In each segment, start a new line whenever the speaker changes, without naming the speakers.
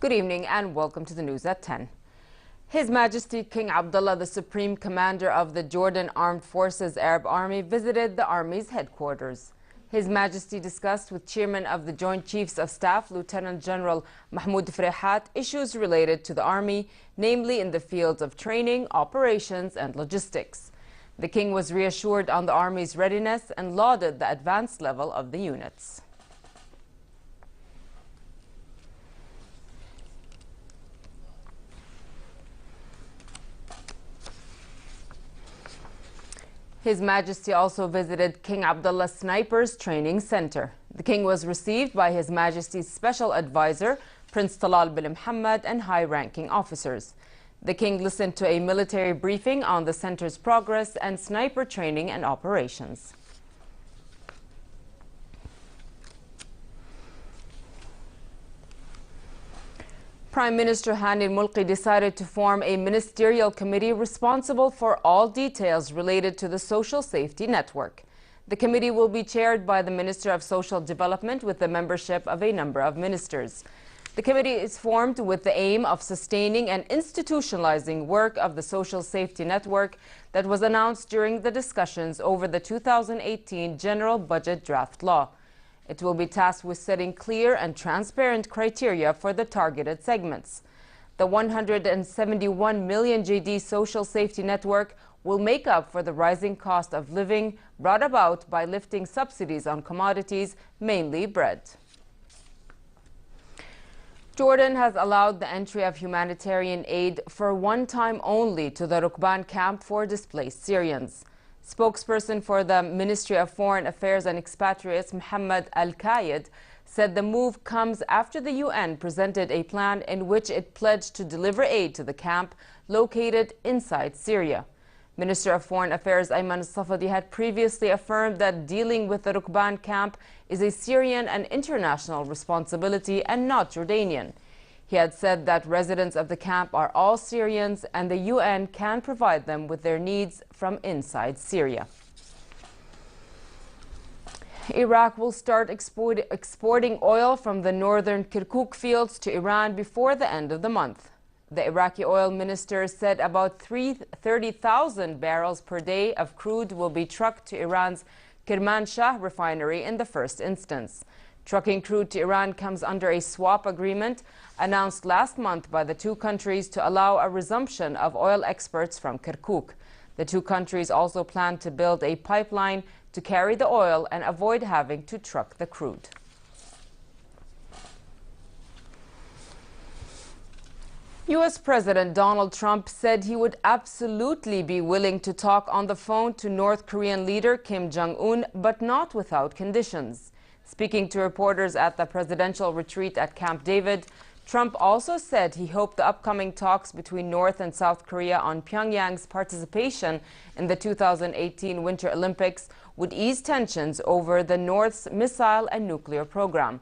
Good evening and welcome to the news at 10. His Majesty King Abdullah, the Supreme Commander of the Jordan Armed Forces Arab Army, visited the Army's headquarters. His Majesty discussed with Chairman of the Joint Chiefs of Staff, Lieutenant General Mahmoud Frehat, issues related to the Army, namely in the fields of training, operations and logistics. The King was reassured on the Army's readiness and lauded the advanced level of the units. His Majesty also visited King Abdullah Snipers Training Center. The King was received by His Majesty's Special Advisor, Prince Talal bin Muhammad, and high-ranking officers. The King listened to a military briefing on the center's progress and sniper training and operations. Prime Minister Hani al-Mulki decided to form a ministerial committee responsible for all details related to the social safety network. The committee will be chaired by the Minister of Social Development with the membership of a number of ministers. The committee is formed with the aim of sustaining and institutionalizing work of the social safety network that was announced during the discussions over the 2018 General Budget Draft Law. It will be tasked with setting clear and transparent criteria for the targeted segments. The 171 million JD social safety network will make up for the rising cost of living brought about by lifting subsidies on commodities, mainly bread. Jordan has allowed the entry of humanitarian aid for one time only to the Rukban camp for displaced Syrians. Spokesperson for the Ministry of Foreign Affairs and Expatriates, Mohammed Al-Kayed, said the move comes after the UN presented a plan in which it pledged to deliver aid to the camp located inside Syria. Minister of Foreign Affairs Ayman al-Safadi had previously affirmed that dealing with the Rukban camp is a Syrian and international responsibility and not Jordanian. He had said that residents of the camp are all Syrians and the UN can provide them with their needs from inside Syria. Iraq will start exporting oil from the northern Kirkuk fields to Iran before the end of the month. The Iraqi oil minister said about 30,000 barrels per day of crude will be trucked to Iran's Kermanshah refinery in the first instance. Trucking crude to Iran comes under a swap agreement announced last month by the two countries to allow a resumption of oil exports from Kirkuk. The two countries also plan to build a pipeline to carry the oil and avoid having to truck the crude. U.S. President Donald Trump said he would absolutely be willing to talk on the phone to North Korean leader Kim Jong-un, but not without conditions. Speaking to reporters at the presidential retreat at Camp David, Trump also said he hoped the upcoming talks between North and South Korea on Pyongyang's participation in the 2018 Winter Olympics would ease tensions over the North's missile and nuclear program.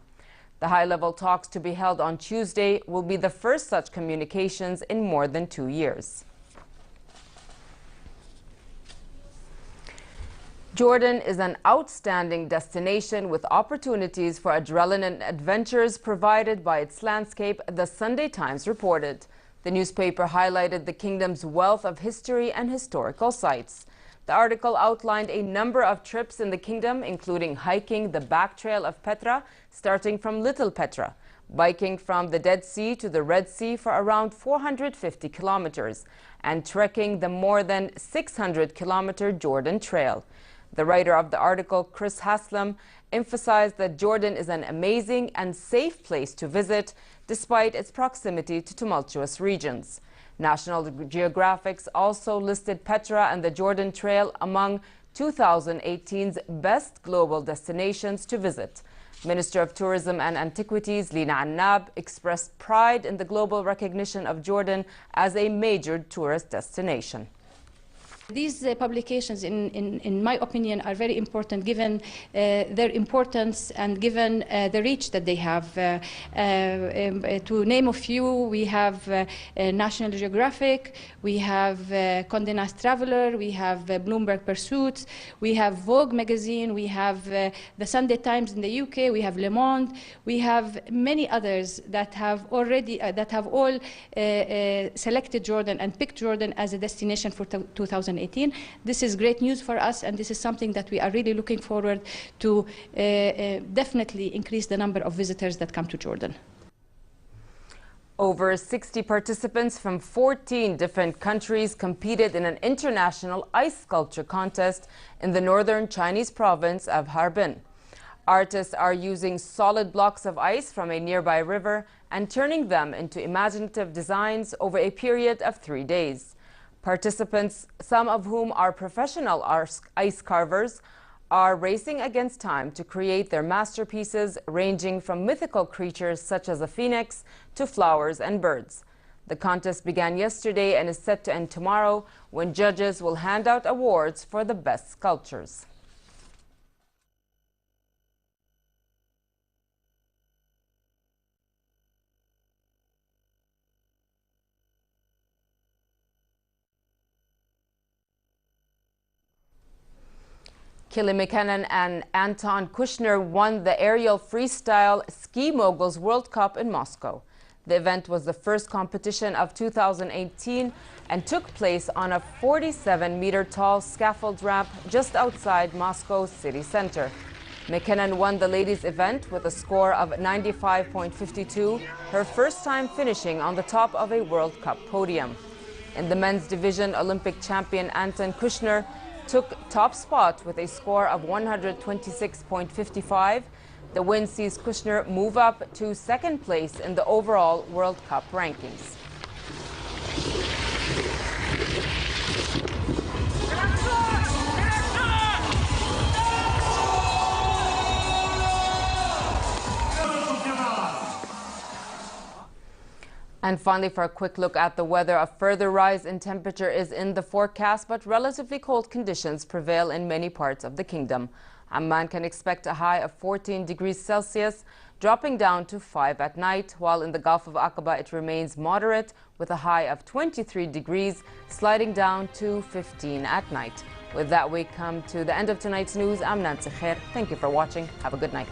The high-level talks to be held on Tuesday will be the first such communications in more than 2 years. Jordan is an outstanding destination with opportunities for adrenaline adventures provided by its landscape, the Sunday Times reported. The newspaper highlighted the kingdom's wealth of history and historical sites. The article outlined a number of trips in the kingdom, including hiking the back trail of Petra, starting from Little Petra, biking from the Dead Sea to the Red Sea for around 450 kilometers, and trekking the more than 600-kilometer Jordan Trail. The writer of the article, Chris Haslam, emphasized that Jordan is an amazing and safe place to visit, despite its proximity to tumultuous regions. National Geographic's also listed Petra and the Jordan Trail among 2018's best global destinations to visit. Minister of Tourism and Antiquities Lina Annab expressed pride in the global recognition of Jordan as a major tourist destination.
These publications, in my opinion, are very important given their importance and given the reach that they have. To name a few, we have National Geographic, we have Condé Nast Traveler, we have Bloomberg Pursuits, we have Vogue magazine, we have the Sunday Times in the UK, we have Le Monde, we have many others that have already all selected Jordan and picked Jordan as a destination for 2018. This is great news for us, and this is something that we are really looking forward to definitely increase the number of visitors that come to Jordan.
Over 60 participants from 14 different countries competed in an international ice sculpture contest in the northern Chinese province of Harbin. Artists are using solid blocks of ice from a nearby river and turning them into imaginative designs over a period of 3 days. Participants, some of whom are professional ice carvers, are racing against time to create their masterpieces ranging from mythical creatures such as a phoenix to flowers and birds. The contest began yesterday and is set to end tomorrow when judges will hand out awards for the best sculptures. Kelly McKinnon and Anton Kushner won the aerial freestyle ski moguls World Cup in Moscow. The event was the first competition of 2018 and took place on a 47-meter tall scaffold ramp just outside Moscow's city center. McKinnon won the ladies' event with a score of 95.52, her first time finishing on the top of a World Cup podium. In the men's division, Olympic champion Anton Kushner took top spot with a score of 126.55. The win sees Kushner move up to second place in the overall World Cup rankings. And finally, for a quick look at the weather, a further rise in temperature is in the forecast, but relatively cold conditions prevail in many parts of the kingdom. Amman can expect a high of 14 degrees Celsius, dropping down to 5 at night, while in the Gulf of Aqaba it remains moderate with a high of 23 degrees, sliding down to 15 at night. With that, we come to the end of tonight's news. I'm Nancy Khair. Thank you for watching. Have a good night.